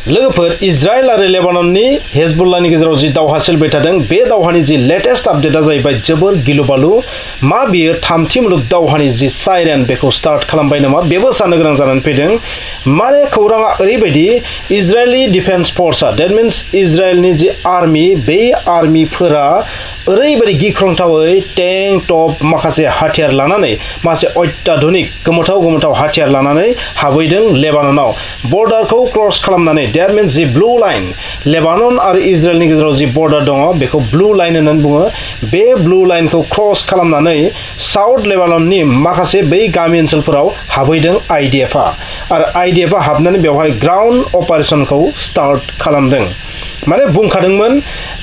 लोगोफोर इजराइल आरो लेबानननि हेजबुल्लाहनि गेजेराव जि दावहा सोलिबाय थादों बे दावहानि जि लेटेस्ट आपडेटआ जाहैबाय जोबोर गिलुबालु मा बियो थामथि मुलुग दावहानि जि साइरेन बेखौ स्टार्ट खालामबाय नामा बेबो साननो गोनां जानानै फैदों माने खौराङा ओरैबायदि इजराइलि डिफेन्स फर्सआ डेट मिन्स इजराइलनि जि आर्मि बे आर्मिफोरा ओरैबायदि गिख्रंथावै टेंक टप माखासे हाथियार लानानै माखासे अत्याधुनिक गोमोथाव हाथियार लानानै हाबैदों लेबाननाव बर्डारखौ क्रस खालामनानै डेट मिन्स जि ब्लू लाइन लेबानन आरो इजराइलनि गेजेराव जि बर्डार दङ बेखौ ब्लू लाइन होननानै बुङो बे ब्लू लाइनखौ क्रस खालामनानै साउथ लेबानननि माखासे बै गामि ओनसोलफोराव हाबैदों आइडिएफआ आरो आइडिएफआ हाबनानै बेवहाय ग्राउन्ड अपारेशनखौ स्टार्ट खालामदों माने बुंखादोंमोन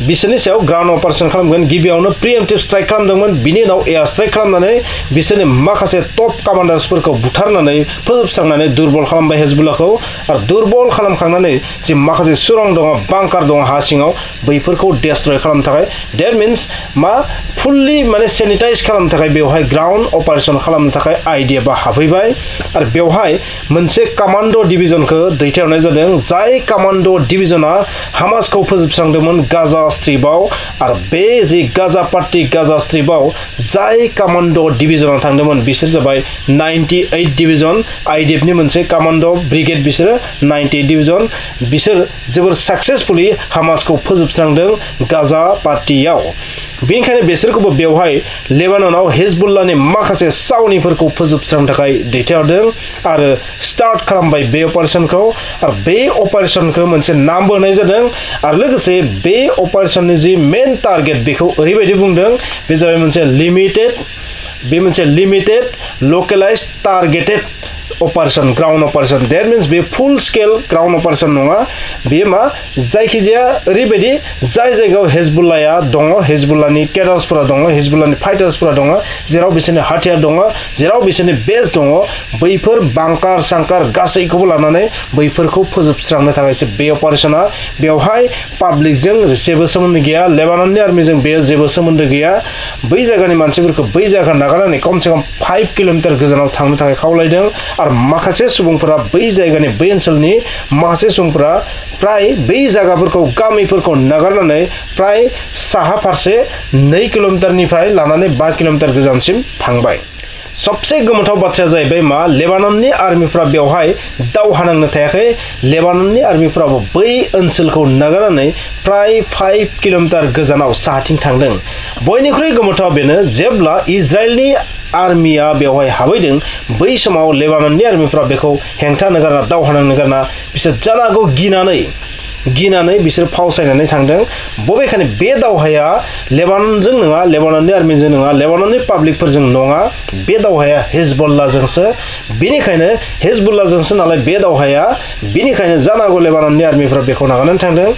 बिसोरनि सायाव ग्राउन्ड अपारेशन खालामगोन गिबियावनो प्रिएम्पटिभ स्ट्राइक खालामदोंमोन बिनि उनाव एयार स्ट्राइक खालामनानै बिसोरनि माखासे टप कमान्डार्सफोरखौ बुथारनानै फोजोबस्रांनानै दुर्बल खालामबाय हेजबुल्लाहखौ आरो दुर्बल खालामखांनानै जि माखासे सुरं दङ बांकार दङ हा सिङाव बैफोरखौ डेस्ट्रय खालामनो थाखाय डेट मिन्स मा फुल्लि माने सेनिटाइज खालामनो थाखाय बेवहाय ग्राउन्ड अपारेशन खालामनो थाखाय आइडिएफआ हाबफैबाय आरो बेवहाय मोनसे कमान्डो डिभिजनखौ दैथायहरनाय जादों जाय कमान्डो डिभिजना हामासखौ फोजोबस्रांदोंमोन गाजा स्ट्रिपाव आरो बे जि गाजा पार्टी गाजा स्ट्रिपाव जाय कमान्डो डिभिजनाव थांदोंमोन बिसोर जाबाय 98 डिभिजन आइडिएफनि मोनसे कमान्डो ब्रिगेड बिसोरो 98 डिभिजन बिसोर जोबोर सक्सेसफुली हामासखौ फोजोबस्रांदों गाजा पार्टीयाव बेनिखायनो बिसोरखौबो बेवहाय लेबाननाव हेजबुल्लाहनि माखासे सावनिफोरखौ फोजोबस्रांनो थाखाय दैथायहरदों आरो स्टार्ट खालामबाय बे अपारेशनखौ आरो बे अपारेशनखौ मोनसे नामबो होनाय जादों आरो लोगोसे बे अपारेशननि जि मेन टारगेट बेखौ ओरैबायदि बुंदों बे जाबाय मोनसे limited localized targeted operation ground operation that means बे फुल स्केल ग्राउन्ड अपारेशन नङा बे मा जायखिजाया ओरैबायदि जाय जायगायाव हेजबुल्लाहया दङ हेजबुल्लाहनि केडार्सफोरा दङ हेजबुल्लाहनि फाइटार्सफोरा दङ जेराव बिसोरनि हाथियार दङ जेराव बिसोरनि बेस दङ बैफोर बांकार सांकार गासैखौबो लानानै बैफोरखौ फोजोबस्रांनो थाखायसो बे अपारेशना बेवहाय पाब्लिकजों जेबो सोमोन्दो गैया लेबानननि आर्मिजों बे जेबो सोमोन्दो गैया बै जायगानि मानसिफोरखौ बै जायगा नागारनानै खमसे खम 5 किलोमिटार गोजानाव थांनो थाखाय खावलायदों आरो माखासे सुबुंफोरा बै जायगानि बै ओनसोलनि माखासे सुबुंफोरा प्राय बै जायगाफोरखौ गामिफोरखौ नागारनानै प्राय साहा फारसे 2 किलोमिटारनिफ्राय लानानै 5 किलोमिटार गोजानसिम थांबाय सबसे गोमोथाव बाथ्राया जाहैबाय मा लेबानननि आर्मिफ्रा बेवहाय दावहा नांनो थायाखै लेबानननि आर्मिफ्राबो बै ओनसोलखौ नागारनानै प्राय 5 किलोमिटार गोजानाव साहाथिं थांदों बयनिख्रुइ गोमोथाव बेनो जेब्ला इजराइलनि आर्मिया बेवहाय हाबैदों बै समाव लेबानननि आर्मिफ्रा बेखौ हेंथा नगारना दावहा नांनो गारना बिसोर जानागौ गिनानै बिसोर फावसायनानै थांदों बबेखानि बे दावहाया लेबाननजों नङा लेबानननि आर्मिजों नङा लेबानननि पाब्लिकफोरजों नङा बे दावहाया हेजबुल्लाहजोंसो बेनिखायनो हेजबुल्लाहजोंसो नालाय बे दावहाया बेनिखायनो जानागौ लेबानननि आर्मिफ्रा बेखौ नागारनानै थांदों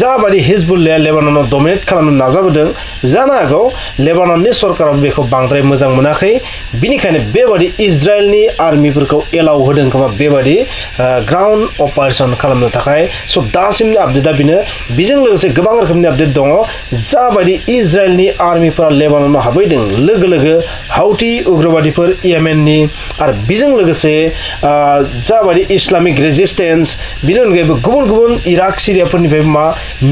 जाबादि हेजबुल्लाहया लेबाननाव डमिनेट खालामनो नाजाबोदों जानो हागौ लेबानननि सरकाराबो बेखौ बांद्राय मोजां मोनाखै बेनिखायनो बेबादि इजराइलनि आर्मिफोरखौ एलाउ होदों खोमा बेबादि ग्राउन्ड अपारेशन खालामनो थाखाय स' दासिमनि आपडेटआ बेनो बेजों लोगोसे गोबां रोखोमनि आपडेट दङ जाबादि इजराइलनि आर्मिफोरा लेबाननाव हाबैदों लोगो लोगो हाउथि उग्रबादिफोर येमेननि आरो बेजों लोगोसे जाबादि इस्लामिक रेजिस्टेंस बेनि अनगायैबो गुबुन इराक सिरियाफोरनिफ्राय मा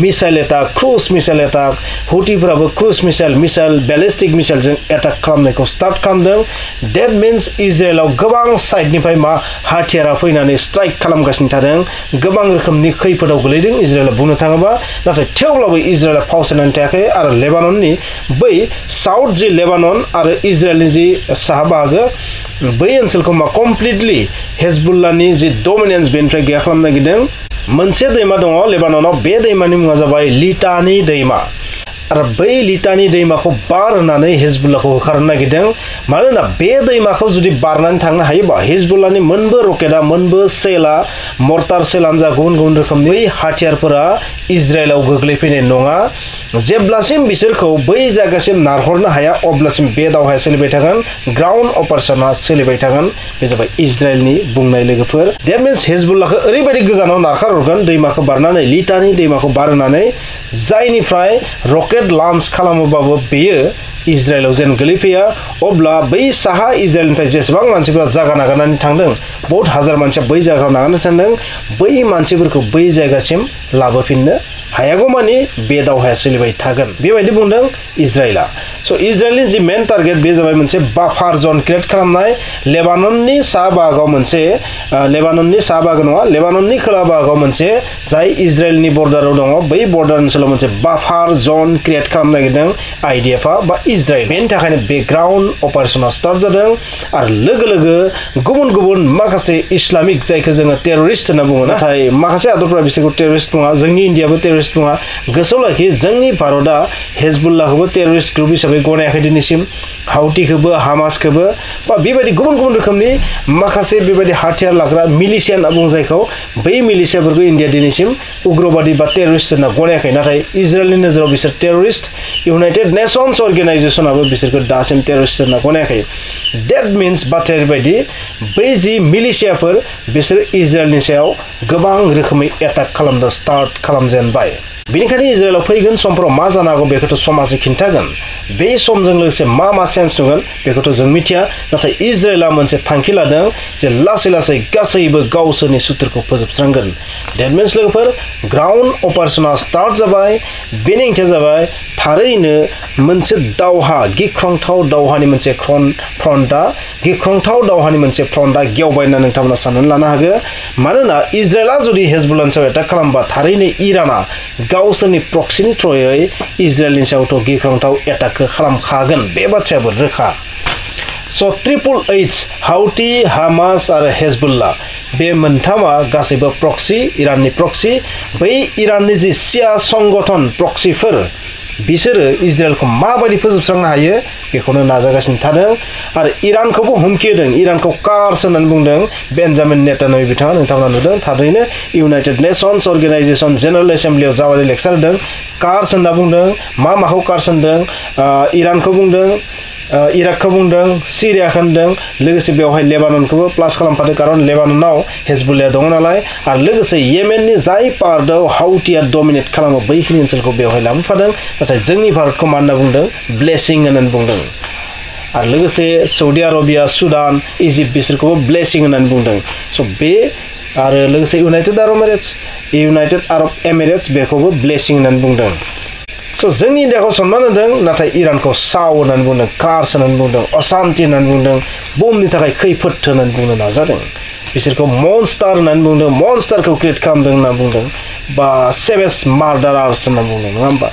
missile attack cruise missile attack हुथिफोराबो cruise missile ballistic मिसाइलजों attack खालामनायखौ स्टार्ट खालामदों डेट मीन्स इजराइलाव गोबां साइडनिफ्राय मा हाथियारा फैनानै स्ट्राइक खालामगासिनो थादों गोबां रोखोमनि खैफोदाव गोलैदों इजराइला बुंनो थाङोबा नाथाय थेवब्लाबो इजराइला फावसायनानै थायाखै आरो लेबानननि बै साउथ जि लेबानन आरो इजराइलनि जि साहा बाहागो बै ओनसोलखौ मा कमप्लिटलि हेजबुल्लाहनि जि डमिनेन्स बेनिफ्राय गैया खालामनो नागिरदों मोनसे दैमा दङ लेबाननाव बे दैमानि मुङा जाबाय लिटानि दैमा आरो बै लिटानि दैमाखौ बार होनानै हेजबुल्लाहखौ होखारनो नागिरदों मानोना बे दैमाखौ जुदि बारनानै थांनो हायोबा हेजबुल्लाहनि मोनबो रकेटआ मोनबो सेला मर्टार सेलानो जा गुबुन रोखोमनि बै हाथियारफोरा इजराइलाव गोग्लैफैनाय नङा जेब्लासिम बिसोरखौ बै जायगासिम नारहरनो हाया अब्लासिम बे दावहाया सोलिबाय थागोन ग्राउन्ड अपारेशना सोलिबाय थागोन बे जाबाय इजराइलनि बुंनाय लोगोफोर दैट मीन्स हेजबुल्लाहखौ ओरैबायदि गोजानाव नारखारहरगोन दैमाखौ बारनानै लिटानि दैमाखौ बारनानै जायनिफ्राय रकेट लॉन्च खालामोबाबो बेयो इजराइलाव जेन गोलैफैया अब्ला बै साहा इजराइलनिफ्राय जेसेबां मानसिफोरा जागा नागारनानै थांदों बहुत हाजार मानसिया बै जायगायाव नागारनानै थांदों बै मानसिफोरखौ बै जायगासिम लाबोफिननो हायागौमानि बे दावहाया सोलिबाय थागोन बेबायदि बुंदों इजराइला स' इजराइलनि जि मेन टारगेट बे जाबाय मोनसे बाफार जन क्रिएट खालामनाय लेबानननि सा बाहागोआव मोनसे लेबानननि सा बाहागो नङा लेबानननि खोला बाहागोआव मोनसे जाय इजराइलनि बर्डाराव दङ बै बर्डार ओनसोलाव मोनसे बाफार जन क्रिएट खालामनो नागिरदों आइडिएफआ बा इजराइल बेनि थाखायनो बे ग्राउन्ड अपारेशना स्टार्ट जादों आरो लोगो लोगो गुबुन गुबुन माखासे इस्लामिक जायखौ जोङो टेररिस्ट होनना बुङो नाथाय माखासे हादरफोरा बिसोरखौ टेररिस्ट बुङा जोंनि इन्डियाबो टेररिस्ट बुङा गोसोआव लाखि जोंनि भारतआ हेजबुल्लाहखौबो टेररिस्ट ग्रुप हिसाबै गनायाखै दिनैसिम हाउथिखौबो हामासखौबो बा बेबायदि गुबुन गुबुन रोखोमनि माखासे बेबायदि हाथियार लाग्रा मिलिशिया होनना बुङो जायखौ बै मिलिशियाफोरखौ इन्डिया दिनैसिम उग्रबादि बा टेररिस्ट होनना गनायाखै नाथाय इजराइलनि नोजोराव बिसोर टेररिस्ट इउनाइटेड नेशन्स अर्गेनाइजेसनाबो बिसोरखौ दासिम टेररिस्ट होनना गनायाखै डेट मिन्स बाथ्राया ओरैबायदि बै जि मिलिशियाफोर बिसोर इजराइलनि सायाव गोबां रोखोमै एटाक खालामनो स्टार्ट खालामजेनबाय बेनिखायनो इजराइलाव फैगोन समफोराव मा जानो हागौ बेखौथ' समाजै खिन्थागोन बे समजों लोगोसे मा सेन्स नुगोन बेखौथ' जों मिथिया नाथाय इजराइला मोनसे थांखि लादों जे लासै लासै गासैबो गावसोरनि सुथुरखौ फोजोबस्रांगोन डेट मिन्स लोगोफोर ग्राउन्ड अपारेशना स्टार्ट जाबाय बेनि ओंथिया जाबाय थारैनो मोनसे दावहा गिख्रंथाव दावहानि मोनसे फ्रन्टआ गिख्रंथाव दावहानि मोनसे फ्रन्टआ गेवबाय होनना नोंथांमोना साननानै लानो हागौ मानोना इजराइला जुदि हेजबुल्लाहनि सायाव एटाक खालामबा थारैनो इराना गावसोरनि प्रक्सिनि थ्रुयै इजराइलनि सायावथ' गिख्रंथाव एटाकखौ खालामखागोन बे बाथ्रायाबो रोखा स' ट्रिपल एइच हाउथि हामास आरो हेजबुल्लाह बे मोनथामा गासैबो प्रक्सि इराननि प्रक्सि बै इराननि जि सिया संगठन प्रक्सिफोर बिसोरो इजराइलखौ माबायदि फोजोबस्रांनो हायो बेखौनो नाजागासिनो थादों आरो इरानखौबो हुमखि होदों इरानखौ कार्स होननानै बुंदों बेन्जामिन नेतान्याहु बिथाङा नोंथांमोना नुदों थारैनो इउनाइटेड नेशन्स अर्गेनाइजेसन जेनेरेल एसेम्ब्लियाव जाबायदि लेक्सार होदों कार्स होनना बुंदों माखौ कार्स होनदों इरानखौ बुंदों इराकखौ बुंदों सिरियाखौ होनदों लोगोसे बेवहाय लेबाननखौबो प्लास खालामफादों खारन लेबाननाव हेजबुल्लाह दङ नालाय आरो लोगोसे येमेननि जाय पार्टआव हाउथिया डमिनेट खालामो बैखिनि ओनसोलखौ बेवहाय लाबोफादों नाथाय जोंनि भारतखौ मा होनना बुंदों ब्लेसिं होननानै बुंदों आरो लोगोसे सौदि आरबिया सुदान इजिप्ट बिसोरखौबो ब्लेसिं होननानै बुंदों स' बे आरो लोगोसे इउनाइटेड आरब एमिरेट्स बेखौबो ब्लेसिं होननानै बुंदों स' जोंनि इन्डियाखौ सनमान होदों नाथाय इरानखौ साव होननानै बुंदों कार्स होननानै बुंदों अशान्ति होननानै बुंदों बुहुमनि थाखाय खैफोद होननानै बुंनो नाजादों बिसोरखौ मन्स्टार होननानै बुंदों मन्स्टारखौ क्रिएट खालामदों होनना बुंदों बा सेभेज मार्डारार्स होनना बुंदों नङा होमबा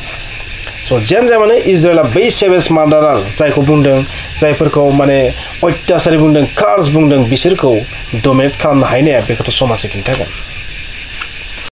स' जियानो जाया माने इजराइला बै सेभेज मार्डारार जायखौ बुंदों जायफोरखौ माने अत्याचारी बुंदों कार्स बुंदों बिसोरखौ डमिनेट खालामनो हायनाया बेखौथ' समाजै खिन्थागोन